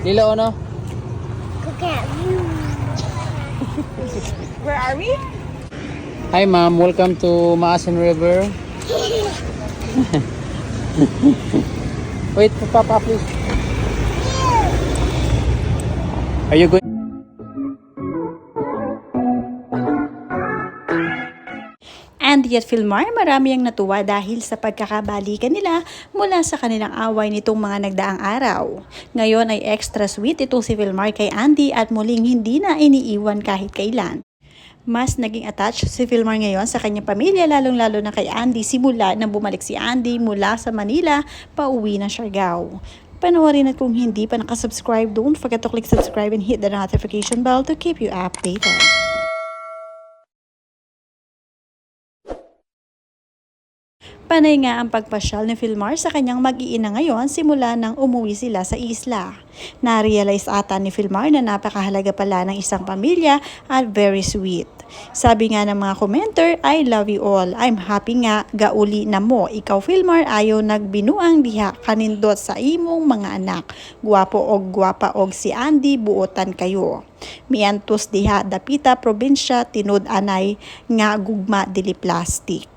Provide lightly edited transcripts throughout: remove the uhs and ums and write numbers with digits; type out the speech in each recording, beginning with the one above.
Lilo, no? Look at you. Where are we? Hi, ma'am. Welcome to Maasin River. Wait, Papa, please. Are you going? Andy at Filmar, marami ang natuwa dahil sa pagkakabalikan nila mula sa kanilang away nitong mga nagdaang araw. Ngayon ay extra sweet itong si Filmar kay Andy at muling hindi na iniiwan kahit kailan. Mas naging attached si Filmar ngayon sa kanyang pamilya, lalong-lalo na kay Andy simula nang bumalik si Andy mula sa Manila pauwi ng Siargao. Panoorin at kung hindi pa nakasubscribe, don't forget to click subscribe and hit the notification bell to keep you updated. Panay nga ang pagpasyal ni Filmar sa kanyang mag-iina ngayon simula nang umuwi sila sa isla. Na-realize ata ni Filmar na napakahalaga pala ng isang pamilya at very sweet. Sabi nga ng mga commenter, I love you all. I'm happy nga gauli na mo. Ikaw Filmar ayo nagbinuang diha kanindot sa imong mga anak. Guwapo og guwapa og si Andy buotan kayo. Miantos diha dapita probinsya tinud anay nga gugma dili plastic.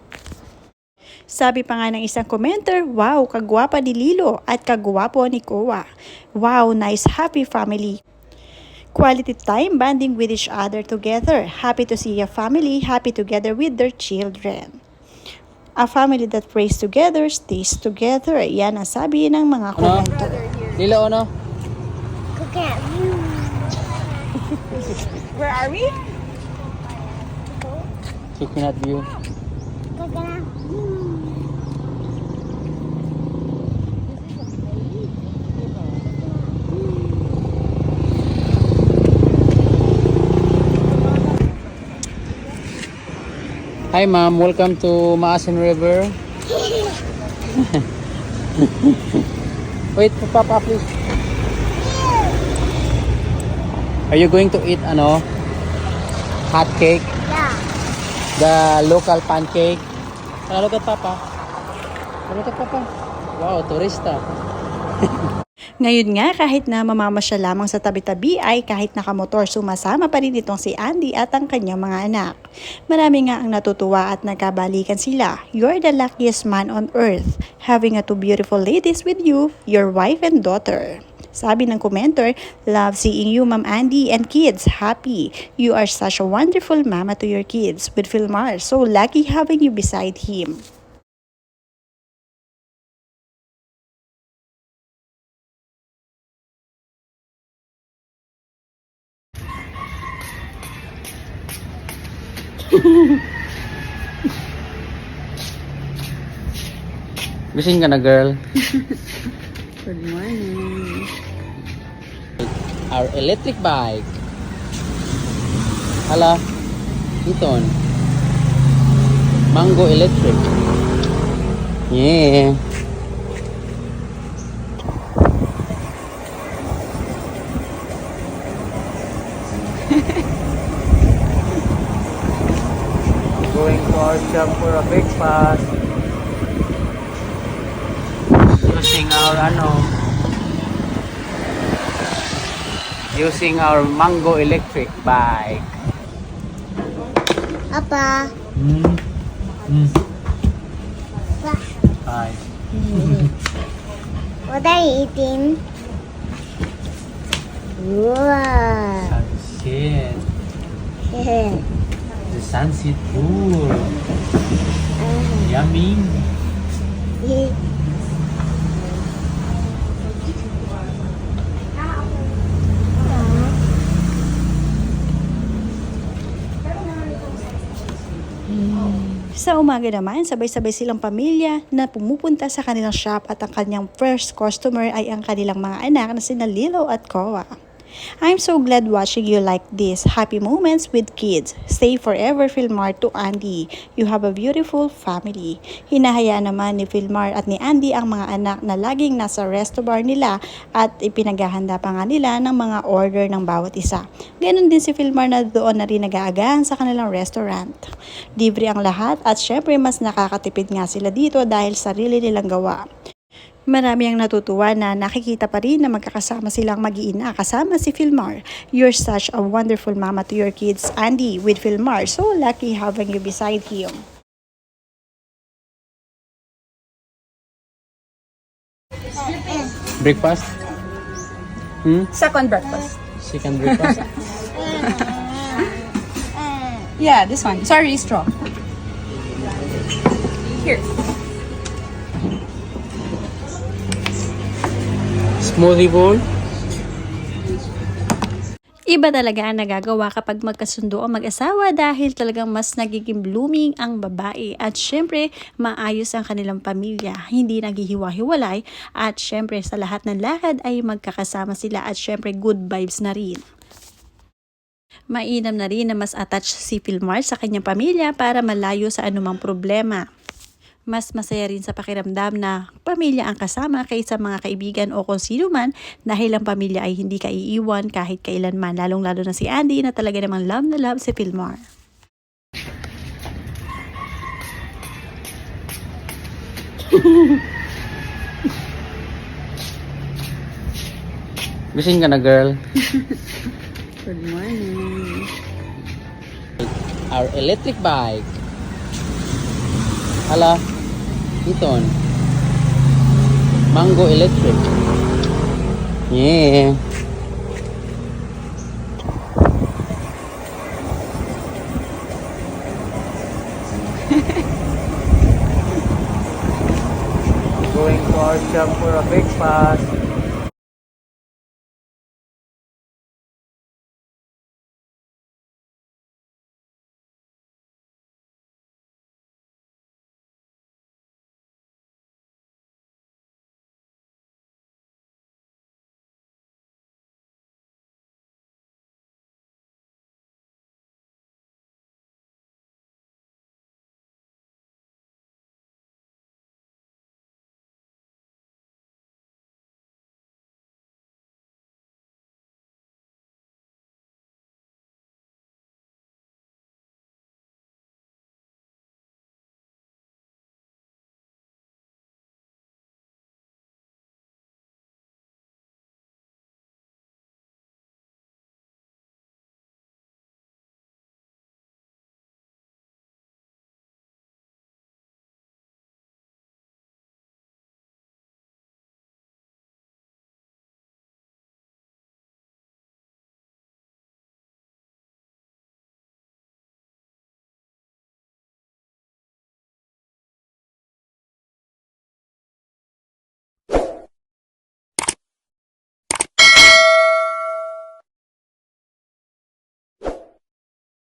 Sabi pa nga ng isang commenter, wow, kagwapa ni Lilo at kagwapo ni Kowa. Wow, nice happy family. Quality time bonding with each other together. Happy to see a family happy together with their children. A family that prays together, stays together. Yan ang sabi ng mga commenter. Lilo, no? Look at you. Where are we? Checking out view. Look at you. Hi, ma'am. Welcome to Maasin River. Wait, Papa, please. Are you going to eat hot cake? Yeah. The local pancake? Look at Papa. Look at Papa. Wow, turista. Ngayon nga, kahit na mamamasyal lamang sa tabi-tabi ay kahit nakamotor, sumasama pa rin itong si Andy at ang kanyang mga anak. Marami nga ang natutuwa at nagkabalikan sila. You're the luckiest man on earth, having two beautiful ladies with you, your wife and daughter. Sabi ng commenter, love seeing you Ma'am Andy and kids, happy. You are such a wonderful mama to your kids with Filmar, so lucky having you beside him. Gising ka na, girl. Good morning. Our electric bike. Hala, iton. Mango electric. Yeah. Going to our shop for a breakfast. Using our Mango electric bike. Papa. Hi. What are you eating? Wow. Sunset. The sunset pool. Yummy. Sa umaga naman, sabay-sabay silang pamilya na pumupunta sa kanilang shop at ang kanyang first customer ay ang kanilang mga anak na sina Lilo at Kowa. I'm so glad watching you like this. Happy moments with kids. Stay forever, Filmar to Andy. You have a beautiful family. Hinahayaan naman ni Filmar at ni Andy ang mga anak na laging nasa resto bar nila at ipinaghahanda pa nga nila ng mga order ng bawat isa. Ganon din si Filmar na doon na rin nag-aagahan sa kanilang restaurant. Libre ang lahat at syempre mas nakakatipid nga sila dito dahil sarili nilang gawa. Marami ang natutuwa na nakikita pa rin na magkakasama silang mag-iina kasama si Philmar. You're such a wonderful mama to your kids, Andy, with Philmar. So lucky having you beside him. Breakfast? Second breakfast. Second breakfast? Yeah, this one. Sorry, straw. Here. Smoothie bowl? Iba talaga ang nagagawa kapag magkasundo ang mag-asawa dahil talagang mas nagiging blooming ang babae at syempre maayos ang kanilang pamilya, hindi naghihiwa-hiwalay at syempre sa lahat ng lakad ay magkakasama sila at syempre good vibes na rin. Mainam na rin na mas attached si Philmar sa kanyang pamilya para malayo sa anumang problema. Mas masaya rin sa pakiramdam na pamilya ang kasama kaysa mga kaibigan o kung sino man dahil ang pamilya ay hindi ka iiwan kahit kailanman, lalong-lalo na si Andy na talaga namang love na love si Philmar. Gising ka na, girl. Good morning. Our electric bike. Hala, iton. Mango electric. Yeah. Going to our shop for a breakfast.